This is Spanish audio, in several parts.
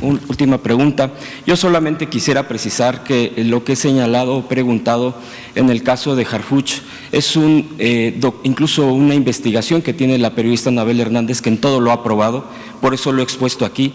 última pregunta. Yo solamente quisiera precisar que lo que he señalado o preguntado en el caso de Harfuch es incluso una investigación que tiene la periodista Anabel Hernández, que en todo lo ha probado, por eso lo he expuesto aquí,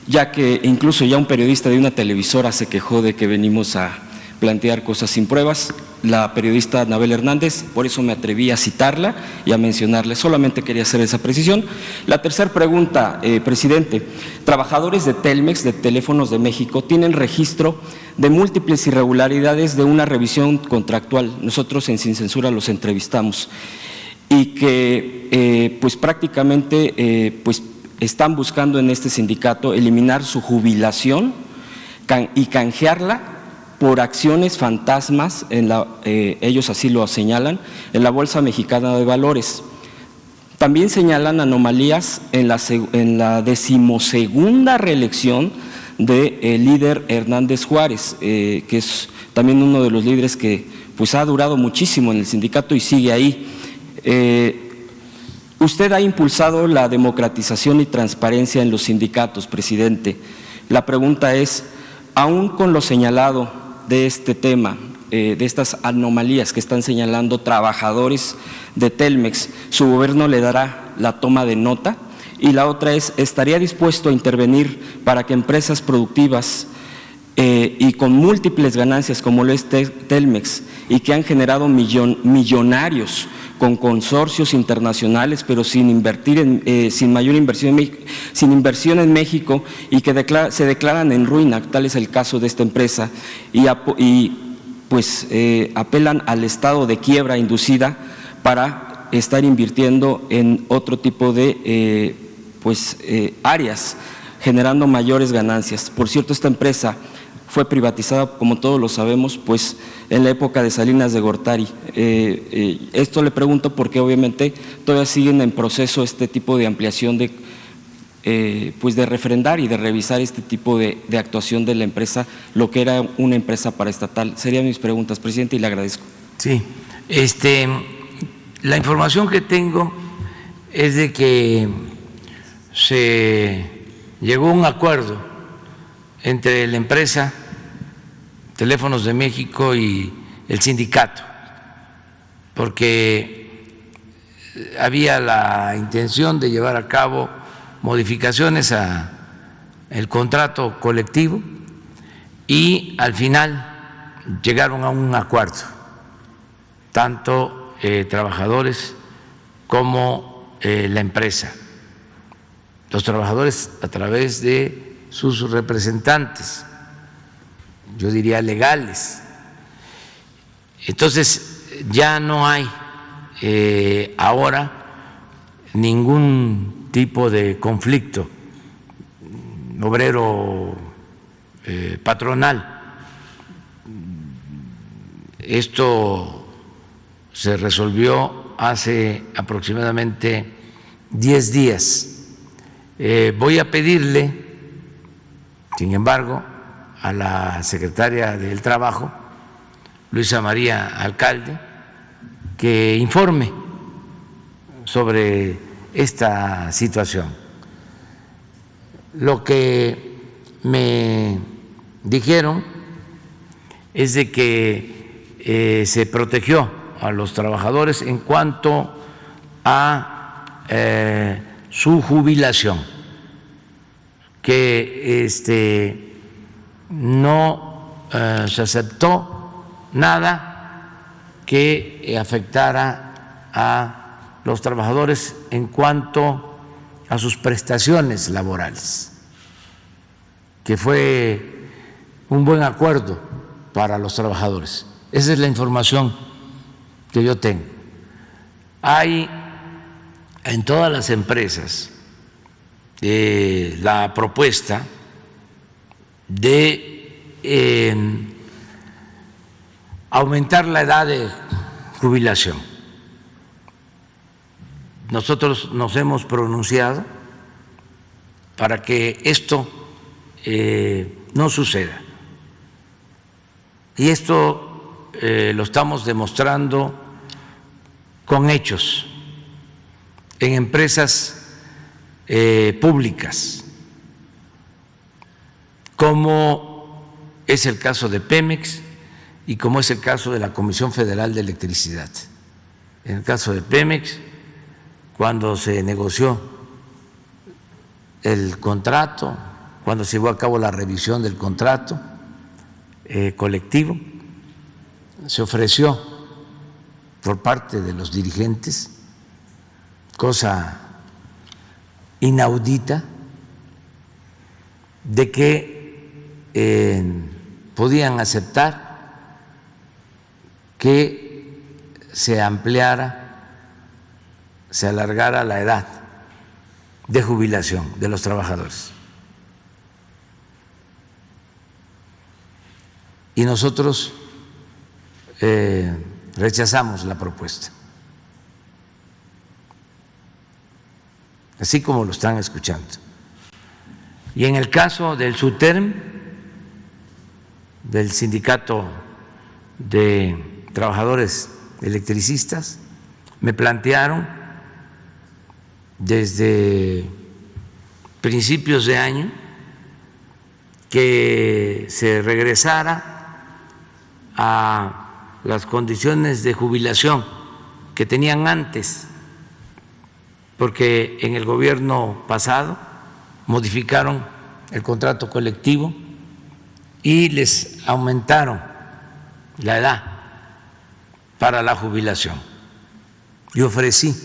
ya que incluso ya un periodista de una televisora se quejó de que venimos a plantear cosas sin pruebas. La periodista Anabel Hernández, por eso me atreví a citarla y a mencionarle. Solamente quería hacer esa precisión. La tercera pregunta, presidente. Trabajadores de Telmex, de Teléfonos de México, tienen registro de múltiples irregularidades de una revisión contractual. Nosotros en Sin Censura los entrevistamos y que pues prácticamente pues están buscando en este sindicato eliminar su jubilación y canjearla por acciones fantasmas, ellos así lo señalan, en la Bolsa Mexicana de Valores. También señalan anomalías en la 12ª reelección del líder Hernández Juárez, que es también uno de los líderes que pues ha durado muchísimo en el sindicato y sigue ahí. Usted ha impulsado la democratización y transparencia en los sindicatos, presidente. La pregunta es, aún con lo señalado de este tema, de estas anomalías que están señalando trabajadores de Telmex, ¿su gobierno le dará la toma de nota? Y la otra es, ¿estaría dispuesto a intervenir para que empresas productivas y con múltiples ganancias como lo es Telmex y que han generado millonarios con consorcios internacionales, pero sin mayor inversión, sin inversión en México y que se declaran en ruina, tal es el caso de esta empresa, y pues apelan al estado de quiebra inducida para estar invirtiendo en otro tipo de áreas, generando mayores ganancias? Por cierto, esta empresa fue privatizada, como todos lo sabemos, pues en la época de Salinas de Gortari. Esto le pregunto porque obviamente todavía siguen en proceso este tipo de ampliación de refrendar y de revisar este tipo de actuación de la empresa, lo que era una empresa paraestatal. Serían mis preguntas, presidente, y le agradezco. Sí, la información que tengo es de que se llegó a un acuerdo entre la empresa Teléfonos de México y el sindicato, porque había la intención de llevar a cabo modificaciones al contrato colectivo y al final llegaron a un acuerdo, tanto trabajadores como la empresa, los trabajadores a través de sus representantes, yo diría legales. Entonces ya no hay ahora ningún tipo de conflicto obrero patronal. Esto se resolvió hace aproximadamente 10 días. Voy a pedirle, sin embargo, a la secretaria del Trabajo, Luisa María Alcalde, que informe sobre esta situación. Lo que me dijeron es de que se protegió a los trabajadores en cuanto a su jubilación, que no se aceptó nada que afectara a los trabajadores en cuanto a sus prestaciones laborales, que fue un buen acuerdo para los trabajadores. Esa es la información que yo tengo. Hay en todas las empresas la propuesta de aumentar la edad de jubilación. Nosotros nos hemos pronunciado para que esto no suceda. Y esto lo estamos demostrando con hechos en empresas públicas. como es el caso de Pemex y como es el caso de la Comisión Federal de Electricidad. En el caso de Pemex, cuando se negoció el contrato, cuando se llevó a cabo la revisión del contrato colectivo, se ofreció por parte de los dirigentes, cosa inaudita, de que podían aceptar que se ampliara, se alargara la edad de jubilación de los trabajadores. Y nosotros rechazamos la propuesta, así como lo están escuchando. Y en el caso del SUTERM, del Sindicato de Trabajadores Electricistas, me plantearon desde principios de año que se regresara a las condiciones de jubilación que tenían antes, porque en el gobierno pasado modificaron el contrato colectivo y les aumentaron la edad para la jubilación. Yo ofrecí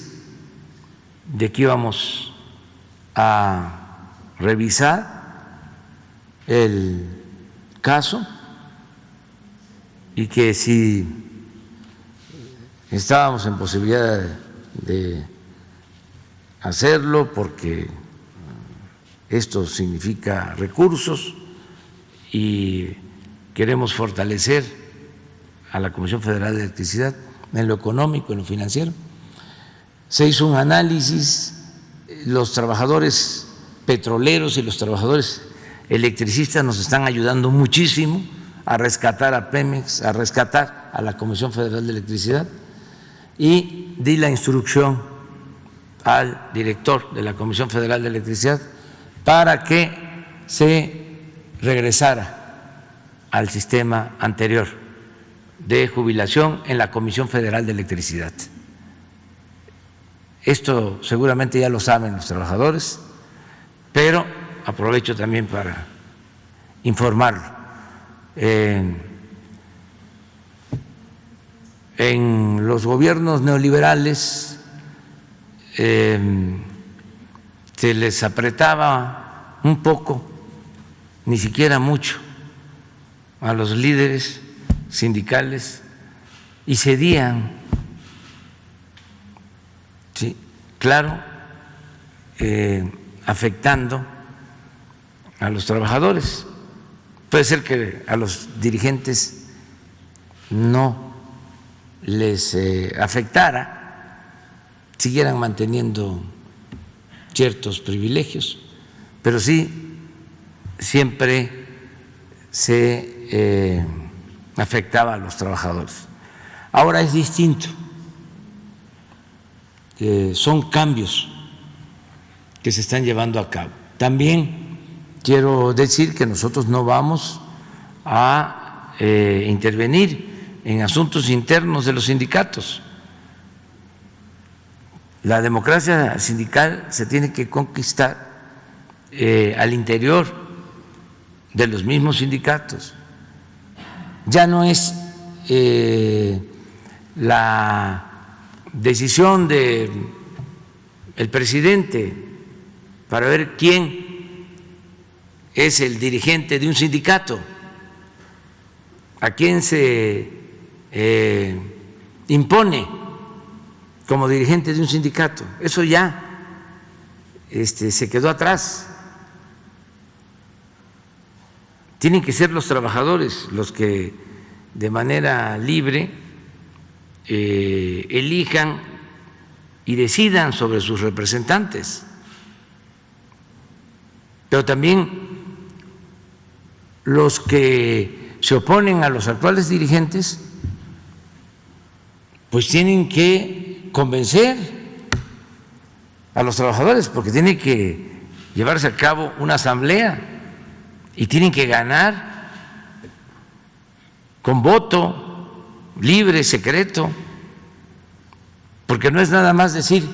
de que íbamos a revisar el caso y que si estábamos en posibilidad de hacerlo, porque esto significa recursos y queremos fortalecer a la Comisión Federal de Electricidad en lo económico, en lo financiero. Se hizo un análisis, los trabajadores petroleros y los trabajadores electricistas nos están ayudando muchísimo a rescatar a Pemex, a rescatar a la Comisión Federal de Electricidad, y di la instrucción al director de la Comisión Federal de Electricidad para que se regresara al sistema anterior de jubilación en la Comisión Federal de Electricidad. Esto seguramente ya lo saben los trabajadores, pero aprovecho también para informarlo. En los gobiernos neoliberales se les apretaba un poco, ni siquiera mucho, a los líderes sindicales y cedían, sí, claro, afectando a los trabajadores. Puede ser que a los dirigentes no les afectara, siguieran manteniendo ciertos privilegios, pero sí siempre se afectaba a los trabajadores. Ahora es distinto, son cambios que se están llevando a cabo. También quiero decir que nosotros no vamos a intervenir en asuntos internos de los sindicatos. La democracia sindical se tiene que conquistar al interior de los mismos sindicatos. Ya no es la decisión del presidente para ver quién es el dirigente de un sindicato, a quién se impone como dirigente de un sindicato. Eso ya se quedó atrás. Tienen que ser los trabajadores los que de manera libre elijan y decidan sobre sus representantes. Pero también los que se oponen a los actuales dirigentes pues tienen que convencer a los trabajadores, porque tiene que llevarse a cabo una asamblea y tienen que ganar con voto libre, secreto, porque no es nada más decir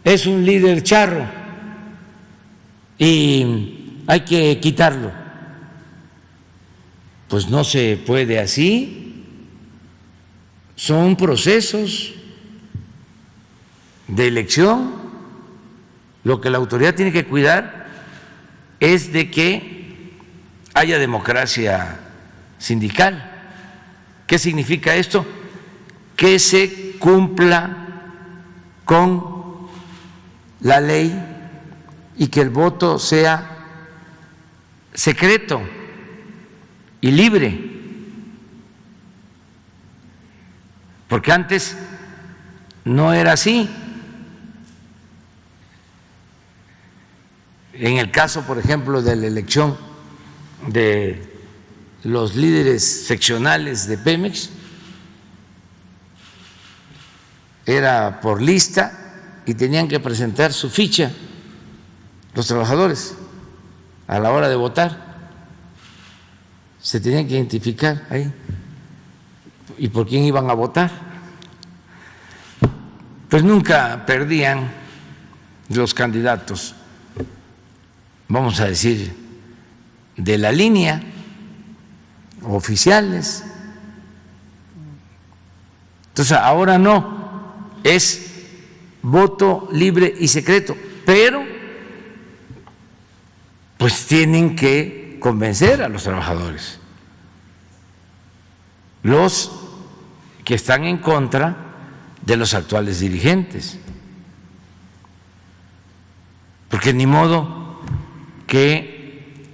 es un líder charro y hay que quitarlo. Pues no se puede así, son procesos de elección. Lo que la autoridad tiene que cuidar es de que haya democracia sindical. ¿Qué significa esto? Que se cumpla con la ley y que el voto sea secreto y libre, porque antes no era así. En el caso, por ejemplo, de la elección de los líderes seccionales de Pemex, era por lista y tenían que presentar su ficha los trabajadores a la hora de votar. Se tenían que identificar ahí y por quién iban a votar. Pues nunca perdían los candidatos, vamos a decir, de la línea, oficiales. Entonces ahora no, es voto libre y secreto, pero pues tienen que convencer a los trabajadores, los que están en contra de los actuales dirigentes, porque ni modo que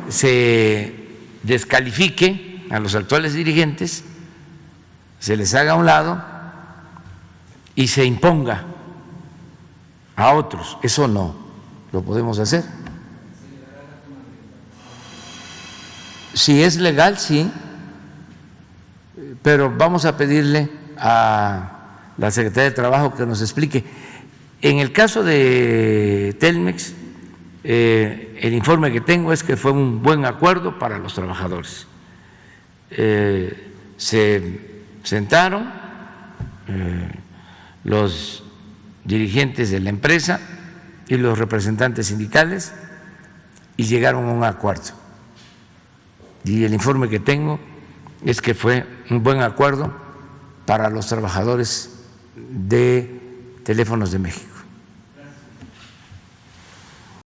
se descalifique a los actuales dirigentes, se les haga a un lado y se imponga a otros. Eso no lo podemos hacer. Si es legal, sí, pero vamos a pedirle a la Secretaría de Trabajo que nos explique. En el caso de Telmex, el informe que tengo es que fue un buen acuerdo para los trabajadores. Se sentaron los dirigentes de la empresa y los representantes sindicales y llegaron a un acuerdo. Y el informe que tengo es que fue un buen acuerdo para los trabajadores de Teléfonos de México.